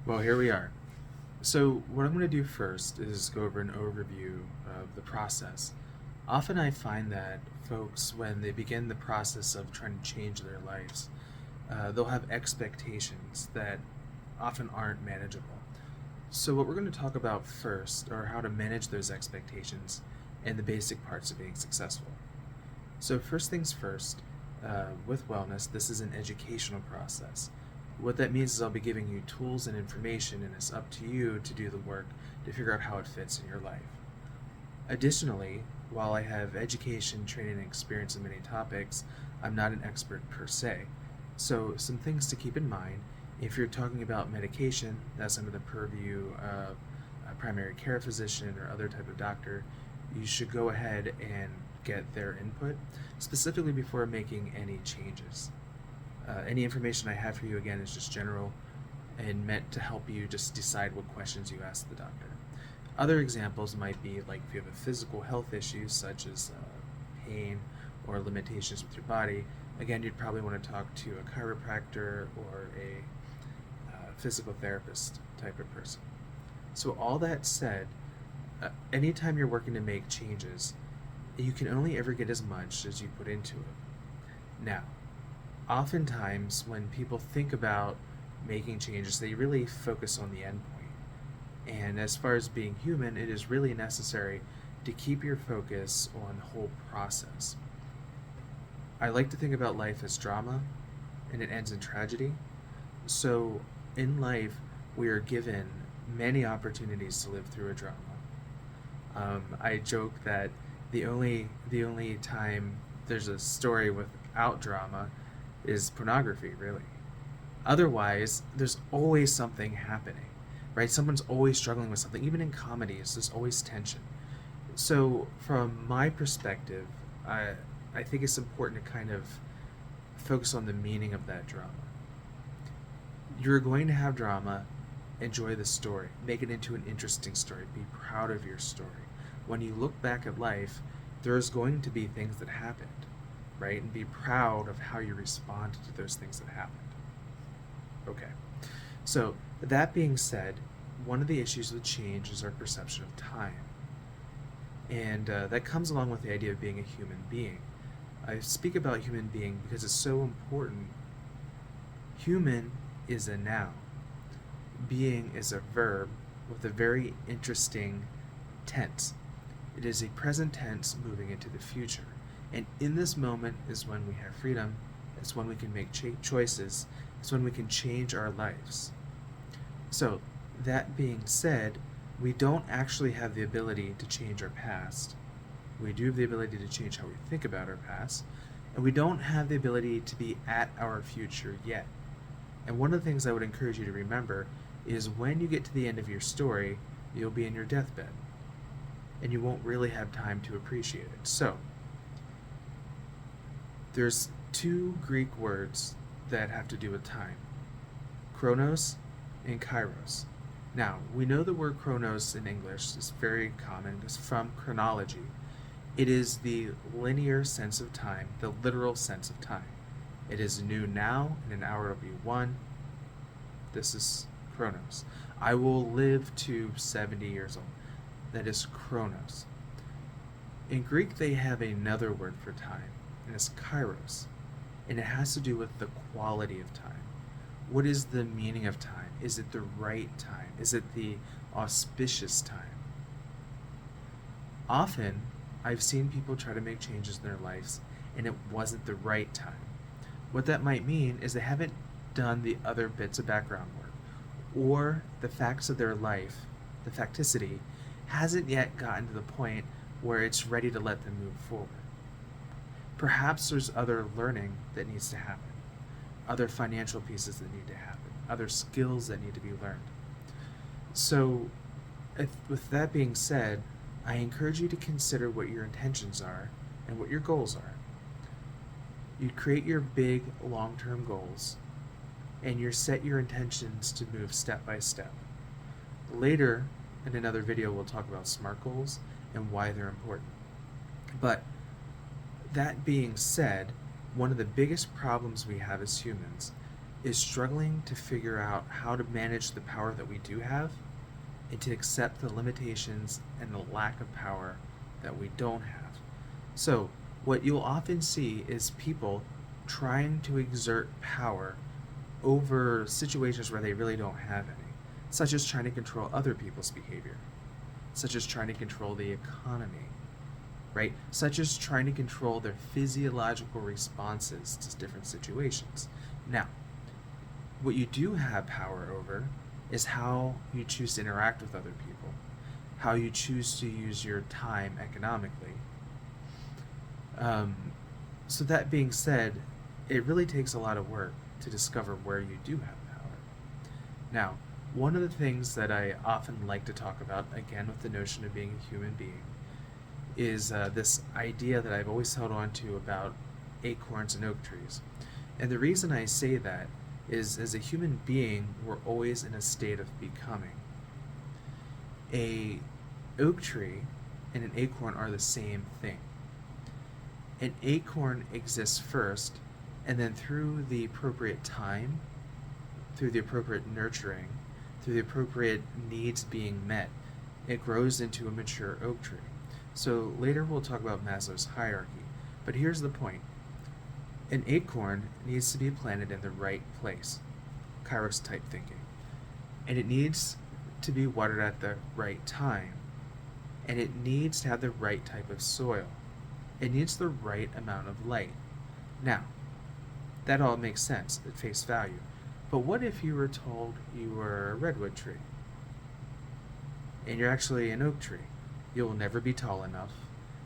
Well, here we are. So, what I'm going to do first is go over an overview of the process. Often I find that folks, when they begin the process of trying to change their lives, they'll have expectations that often aren't manageable. So, what we're going to talk about first are how to manage those expectations and the basic parts of being successful. So, first things first, with wellness, this is an educational process. What that means is I'll be giving you tools and information, and it's up to you to do the work to figure out how it fits in your life. Additionally, while I have education, training, and experience in many topics, I'm not an expert per se. So, some things to keep in mind if you're talking about medication, that's under the purview of a primary care physician or other type of doctor. You should go ahead and get their input, specifically before making any changes. Any information I have for you, again, is just general and meant to help you just decide what questions you ask the doctor. Other examples might be like if you have a physical health issue, such as pain or limitations with your body. Again, you'd probably want to talk to a chiropractor or a physical therapist type of person. So, all that said, anytime you're working to make changes, you can only ever get as much as you put into it. Now, oftentimes when people think about making changes, they really focus on the end point. And as far as being human, it is really necessary to keep your focus on the whole process. I like to think about life as drama, and it ends in tragedy. So, in life, we are given many opportunities to live through a drama. I joke that the only time there's a story without drama is pornography, really. Otherwise, there's always something happening, right? Someone's always struggling with something. Even in comedies, there's always tension. So, from my perspective, I think it's important to kind of focus on the meaning of that drama. You're going to have drama, enjoy the story, make it into an interesting story, be proud of your story. When you look back at life, there's going to be things that happened, right? And be proud of how you responded to those things that happened. Okay. So, that being said, one of the issues with change is our perception of time. And that comes along with the idea of being a human being. I speak about human being because it's so important. Human is a noun, being is a verb with a very interesting tense. It is a present tense moving into the future. And in this moment is when we have freedom, it's when we can make choices, it's when we can change our lives. So, that being said, we don't actually have the ability to change our past. We do have the ability to change how we think about our past, and we don't have the ability to be at our future yet. And one of the things I would encourage you to remember is when you get to the end of your story, you'll be in your deathbed, and you won't really have time to appreciate it. So, there's two Greek words that have to do with time: chronos and kairos. Now, we know the word chronos in English is very common. It's from chronology. It is the linear sense of time, the literal sense of time. It is noon now, and an hour will be one. This is chronos. I will live to 70 years old. That is chronos. In Greek, they have another word for time, and it's kairos. And it has to do with the quality of time. What is the meaning of time? Is it the right time? Is it the auspicious time? Often, I've seen people try to make changes in their lives, and it wasn't the right time. What that might mean is they haven't done the other bits of background work, or the facts of their life, the facticity, hasn't yet gotten to the point where it's ready to let them move forward. Perhaps there's other learning that needs to happen, other financial pieces that need to happen, other skills that need to be learned. So, with that being said, I encourage you to consider what your intentions are and what your goals are. You create your big long-term goals, and you set your intentions to move step by step. Later, in another video, we'll talk about SMART goals and why they're important. But that being said, one of the biggest problems we have as humans is struggling to figure out how to manage the power that we do have and to accept the limitations and the lack of power that we don't have. So, what you'll often see is people trying to exert power over situations where they really don't have any, such as trying to control other people's behavior, such as trying to control the economy, right? Such as trying to control their physiological responses to different situations. Now, what you do have power over is how you choose to interact with other people, how you choose to use your time economically. Um, so, that being said, it really takes a lot of work to discover where you do have power. Now, one of the things that I often like to talk about, again with the notion of being a human being, is this idea that I've always held on to about acorns and oak trees. And the reason I say that is as a human being, we're always in a state of becoming. A oak tree and an acorn are the same thing. An acorn exists first, and then through the appropriate time, through the appropriate nurturing, through the appropriate needs being met, it grows into a mature oak tree. So later we'll talk about Maslow's hierarchy, but here's the point. An acorn needs to be planted in the right place, Kairos type thinking, and it needs to be watered at the right time, and it needs to have the right type of soil. It needs the right amount of light. Now, that all makes sense at face value, but what if you were told you were a redwood tree, and you're actually an oak tree? You'll never be tall enough.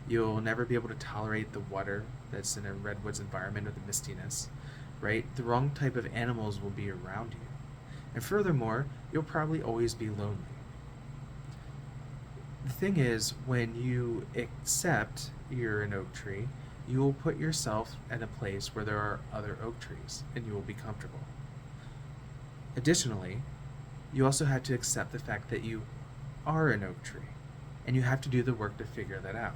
You'll never be able to tolerate the water that's in a redwood's environment or the mistiness, right? The wrong type of animals will be around you. And furthermore, you'll probably always be lonely. The thing is, when you accept you're an oak tree, you will put yourself in a place where there are other oak trees and you will be comfortable. Additionally, you also have to accept the fact that you are an oak tree and you have to do the work to figure that out.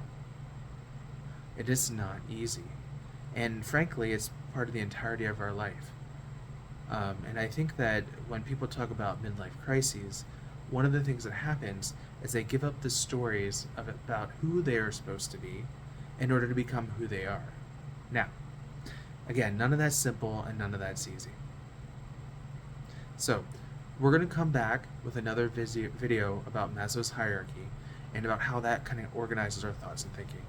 It is not easy. And frankly, it's part of the entirety of our life. And I think that when people talk about midlife crises, one of the things that happens is they give up the stories about who they are supposed to be in order to become who they are. Now, again, none of that's simple and none of that's easy. So, we're going to come back with another video about Maslow's hierarchy and about how that kind of organizes our thoughts and thinking.